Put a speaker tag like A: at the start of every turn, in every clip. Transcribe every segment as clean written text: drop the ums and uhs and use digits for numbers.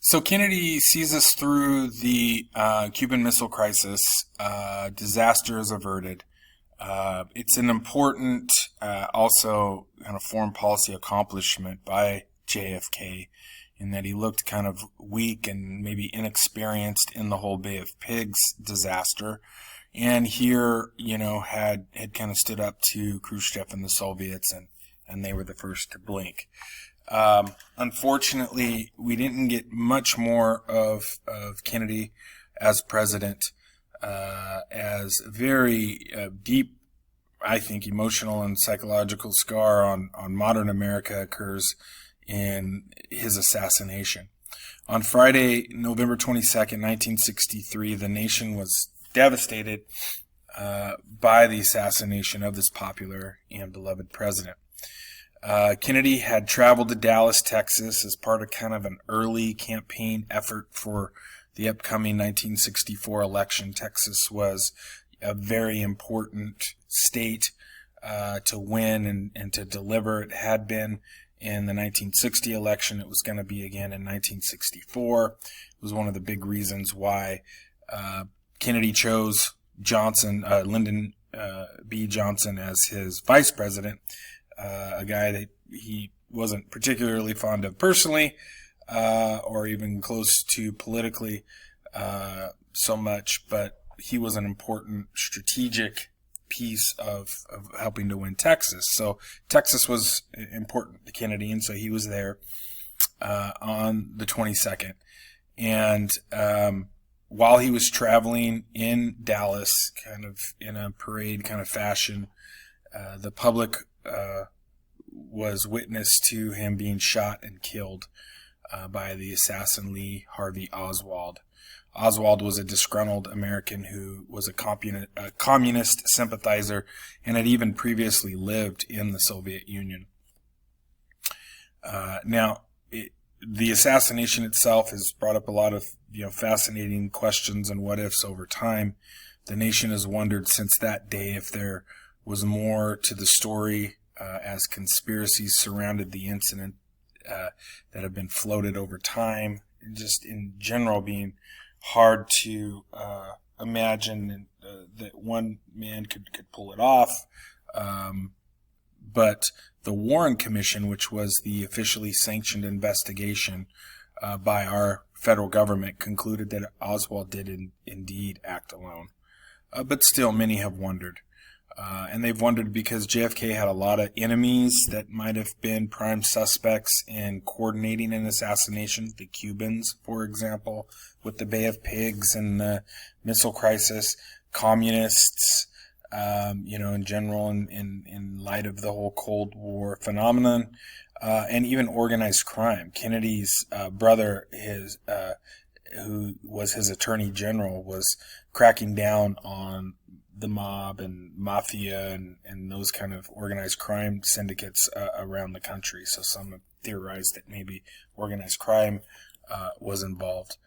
A: So Kennedy sees us through the Cuban Missile Crisis. Disaster is averted. It's an important, also kind of foreign policy accomplishment by JFK in that he looked kind of weak and maybe inexperienced in the whole Bay of Pigs disaster. And here, had kind of stood up to Khrushchev and the Soviets, and they were the first to blink. Unfortunately, we didn't get much more of Kennedy as president, as very deep, I think, emotional and psychological scar on modern America occurs in his assassination. On Friday, November 22nd, 1963, the nation was devastated by the assassination of this popular and beloved president. Kennedy had traveled to Dallas, Texas as part of kind of an early campaign effort for the upcoming 1964 election. Texas was a very important state to win and to deliver. It had been in the 1960 election. It was going to be again in 1964. It was one of the big reasons why Kennedy chose Lyndon B. Johnson as his vice president. A guy that he wasn't particularly fond of personally, or even close to politically so much, but he was an important strategic piece of helping to win Texas. So Texas was important to Kennedy, and so he was there on the 22nd. And while he was traveling in Dallas, kind of in a parade kind of fashion, the public was witness to him being shot and killed by the assassin Lee Harvey Oswald. Oswald was a disgruntled American who was a communist sympathizer and had even previously lived in the Soviet Union. The assassination itself has brought up a lot of fascinating questions and what ifs over time. The nation has wondered since that day if there was more to the story as conspiracies surrounded the incident that have been floated over time, just in general being hard to imagine that one man could pull it off. But the Warren Commission, which was the officially sanctioned investigation by our federal government, concluded that Oswald did indeed act alone. But still, many have wondered. And they've wondered because JFK had a lot of enemies that might have been prime suspects in coordinating an assassination. The Cubans, for example, with the Bay of Pigs and the missile crisis, communists, in general, in light of the whole Cold War phenomenon, and even organized crime. Kennedy's brother, who was his attorney general, was cracking down on the mob and mafia and those kind of organized crime syndicates around the country. So some have theorized that maybe organized crime was involved.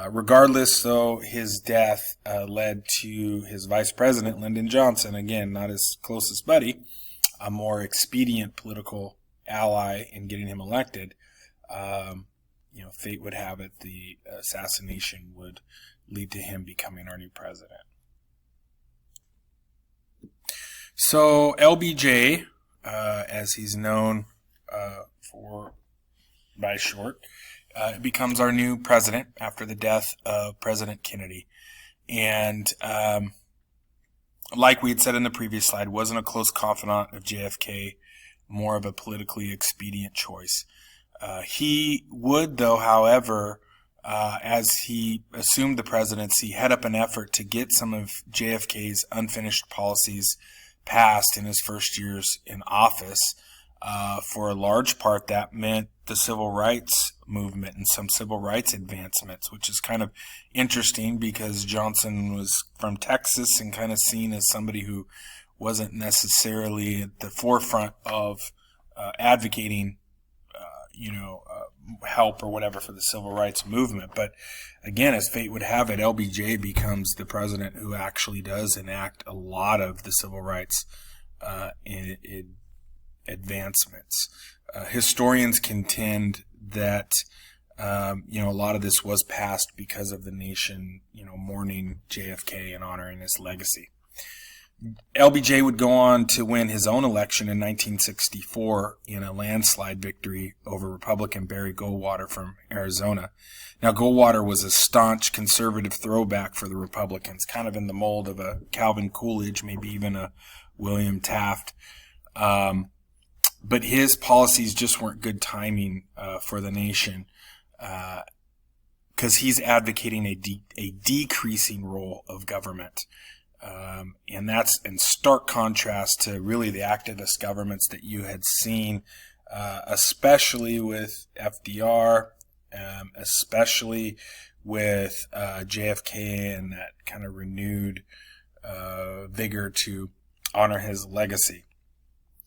A: Regardless, though, his death led to his vice president, Lyndon Johnson, again, not his closest buddy, a more expedient political ally in getting him elected. Fate would have it the assassination would lead to him becoming our new president. So LBJ, as he's known by short, becomes our new president after the death of President Kennedy. And like we had said in the previous slide, wasn't a close confidant of JFK, more of a politically expedient choice. He would, though, however, as he assumed the presidency, head up an effort to get some of JFK's unfinished policies passed in his first years in office. For a large part, that meant the civil rights movement and some civil rights advancements, which is kind of interesting because Johnson was from Texas and kind of seen as somebody who wasn't necessarily at the forefront of advocating help or whatever for the civil rights movement. But again, as fate would have it, LBJ becomes the president who actually does enact a lot of the civil rights advancements. Historians contend that A lot of this was passed because of the nation, mourning JFK and honoring his legacy. LBJ would go on to win his own election in 1964 in a landslide victory over Republican Barry Goldwater from Arizona. Now, Goldwater was a staunch conservative throwback for the Republicans, kind of in the mold of a Calvin Coolidge, maybe even a William Taft. But his policies just weren't good timing for the nation, because he's advocating a decreasing role of government. And that's in stark contrast to really the activist governments that you had seen, especially with FDR, especially with JFK and that kind of renewed vigor to honor his legacy.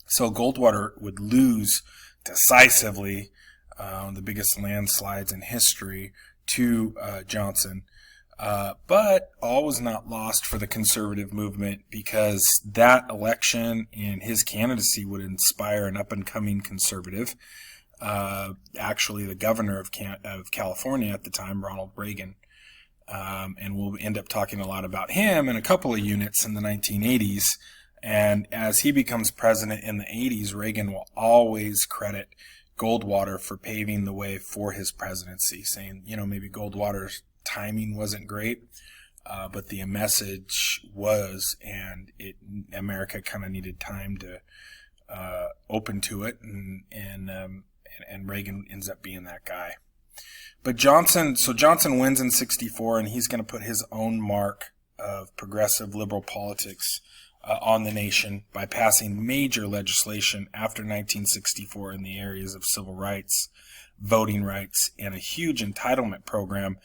A: So Goldwater would lose decisively, the biggest landslides in history, to Johnson. But all was not lost for the conservative movement, because that election and his candidacy would inspire an up-and-coming conservative, actually the governor of California at the time, Ronald Reagan. And we'll end up talking a lot about him in a couple of units in the 1980s. And as he becomes president in the 80s, Reagan will always credit Goldwater for paving the way for his presidency, saying, maybe Goldwater's timing wasn't great, but the message was, and America kind of needed time to open to it, and Reagan ends up being that guy. But Johnson wins in 64, and he's going to put his own mark of progressive liberal politics on the nation by passing major legislation after 1964 in the areas of civil rights, voting rights, and a huge entitlement program,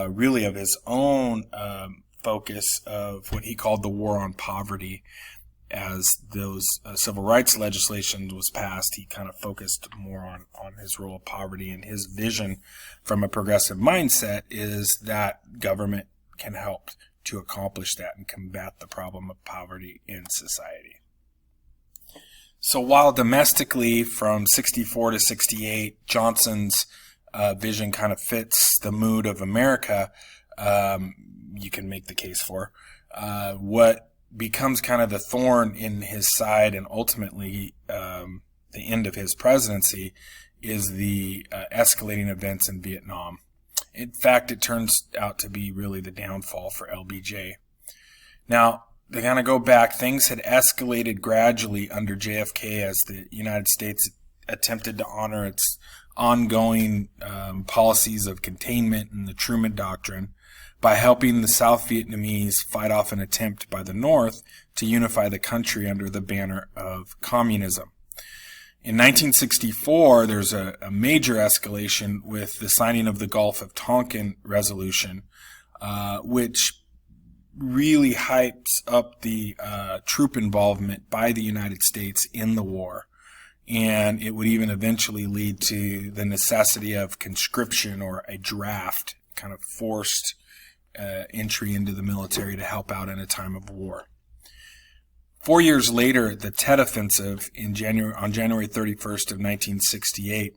A: really of his own focus of what he called the war on poverty. As those civil rights legislation was passed, he kind of focused more on his role of poverty, and his vision from a progressive mindset is that government can help to accomplish that and combat the problem of poverty in society. So while domestically from 64 to 68, Johnson's vision kind of fits the mood of America, you can make the case for, what becomes kind of the thorn in his side and ultimately the end of his presidency is the escalating events in Vietnam. In fact, it turns out to be really the downfall for LBJ. Now, to kind of go back, things had escalated gradually under JFK as the United States attempted to honor its ongoing policies of containment and the Truman Doctrine by helping the South Vietnamese fight off an attempt by the North to unify the country under the banner of communism. In 1964, there's a major escalation with the signing of the Gulf of Tonkin Resolution, which really hypes up the troop involvement by the United States in the war. And it would even eventually lead to the necessity of conscription or a draft, kind of forced entry into the military to help out in a time of war. 4 years later, the Tet Offensive on January 31st of 1968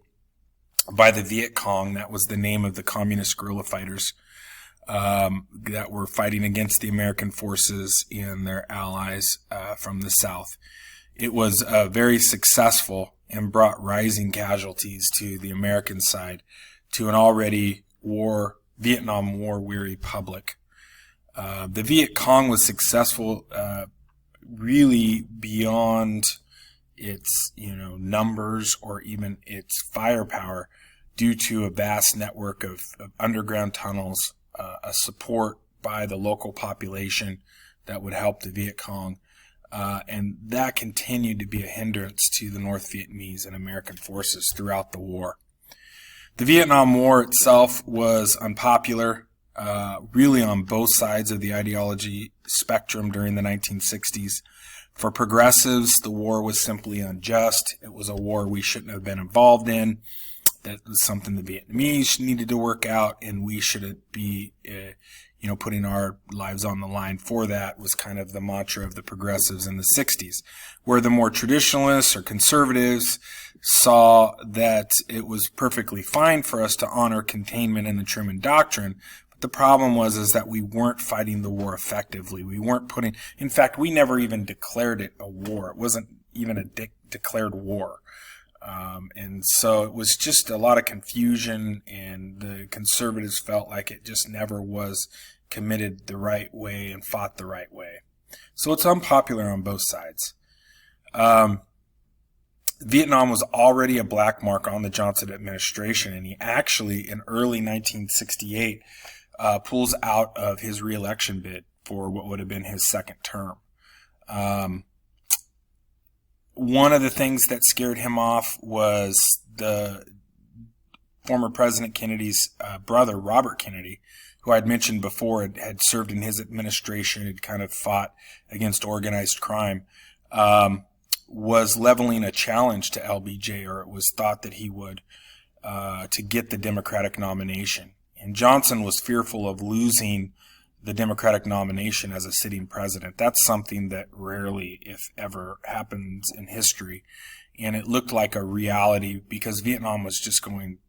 A: by the Viet Cong, that was the name of the communist guerrilla fighters that were fighting against the American forces and their allies from the South. It was very successful and brought rising casualties to the American side, to an already Vietnam War weary public. The Viet Cong was successful really beyond its numbers or even its firepower, due to a vast network of underground tunnels, a support by the local population that would help the Viet Cong, and that continued to be a hindrance to the North Vietnamese and American forces throughout the war. The Vietnam War itself was unpopular, really on both sides of the ideology spectrum during the 1960s. For progressives, the war was simply unjust. It was a war we shouldn't have been involved in. that was something the Vietnamese needed to work out, and we should be, putting our lives on the line for that, was kind of the mantra of the progressives in the 60s, where the more traditionalists or conservatives saw that it was perfectly fine for us to honor containment in the Truman Doctrine. But the problem was that we weren't fighting the war effectively. We weren't in fact, we never even declared it a war. It wasn't even a declared war. And so it was just a lot of confusion, and the conservatives felt like it just never was committed the right way and fought the right way. So it's unpopular on both sides. Vietnam was already a black mark on the Johnson administration, and he actually, in early 1968, pulls out of his re-election bid for what would have been his second term. One of the things that scared him off was the former President Kennedy's brother, Robert Kennedy, who I'd mentioned before had served in his administration, had kind of fought against organized crime, was leveling a challenge to LBJ, or it was thought that he would, to get the Democratic nomination. And Johnson was fearful of losing the Democratic nomination as a sitting president. That's something that rarely, if ever, happens in history. And it looked like a reality because Vietnam was just going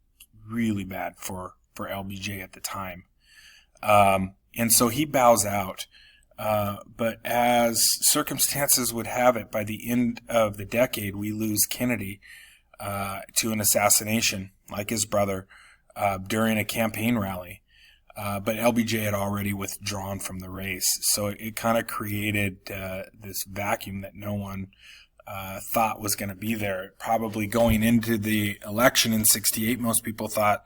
A: really bad for LBJ at the time. And so he bows out. But as circumstances would have it, by the end of the decade, we lose Kennedy to an assassination, like his brother, during a campaign rally. But LBJ had already withdrawn from the race. So it kind of created this vacuum that no one thought was going to be there. Probably going into the election in 68, most people thought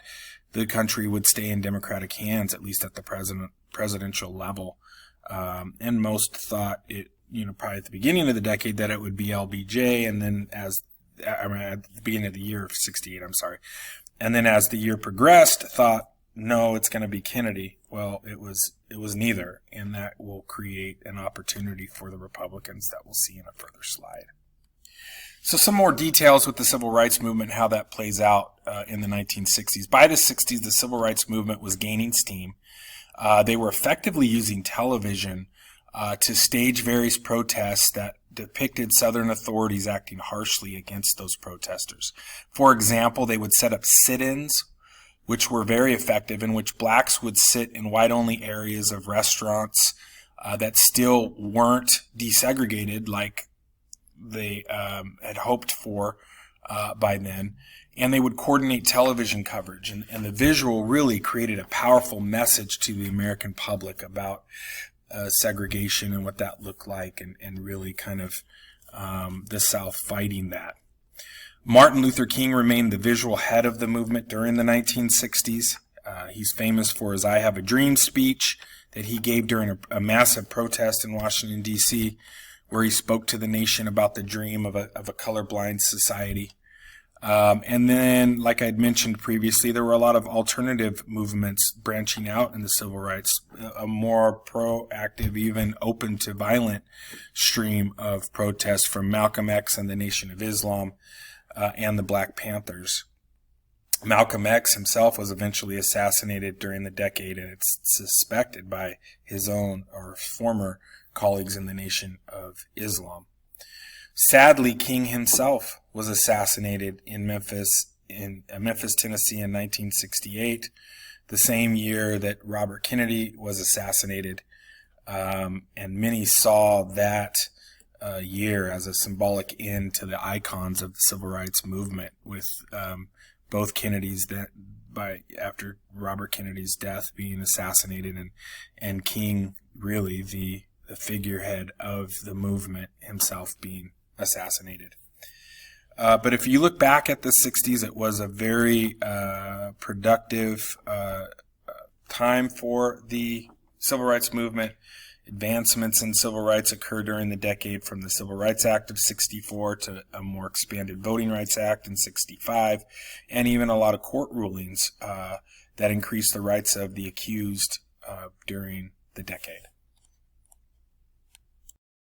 A: the country would stay in Democratic hands, at least at the presidential level. And most thought it, probably at the beginning of the decade, that it would be LBJ, and then at the beginning of the year of 68, and then as the year progressed, thought, no, it's going to be Kennedy. Well, it was neither, and that will create an opportunity for the Republicans that we'll see in a further slide. So some more details with the civil rights movement, how that plays out in the 1960s. By the 60s, the civil rights movement was gaining steam. They were effectively using television to stage various protests that depicted Southern authorities acting harshly against those protesters. For example, they would set up sit-ins, which were very effective, in which blacks would sit in white-only areas of restaurants that still weren't desegregated like they had hoped for by then. And they would coordinate television coverage. And the visual really created a powerful message to the American public about segregation and what that looked like, and really kind of the South fighting that. Martin Luther King remained the visual head of the movement during the 1960s. He's famous for his I Have a Dream speech that he gave during a massive protest in Washington, D.C., where he spoke to the nation about the dream of a colorblind society. And then, like I'd mentioned previously, there were a lot of alternative movements branching out in the civil rights, a more proactive, even open to violent stream of protests from Malcolm X and the Nation of Islam and the Black Panthers. Malcolm X himself was eventually assassinated during the decade, and it's suspected by his own or former colleagues in the Nation of Islam. Sadly, King himself was assassinated in Memphis, Tennessee in 1968, the same year that Robert Kennedy was assassinated. And many saw that year as a symbolic end to the icons of the civil rights movement, with both Kennedys after Robert Kennedy's death being assassinated, and King really the figurehead of the movement himself being assassinated. But if you look back at the 60s, it was a very productive time for the civil rights movement. Advancements in civil rights occurred during the decade, from the Civil Rights Act of 64 to a more expanded Voting Rights Act in 65, and even a lot of court rulings that increased the rights of the accused during the decade.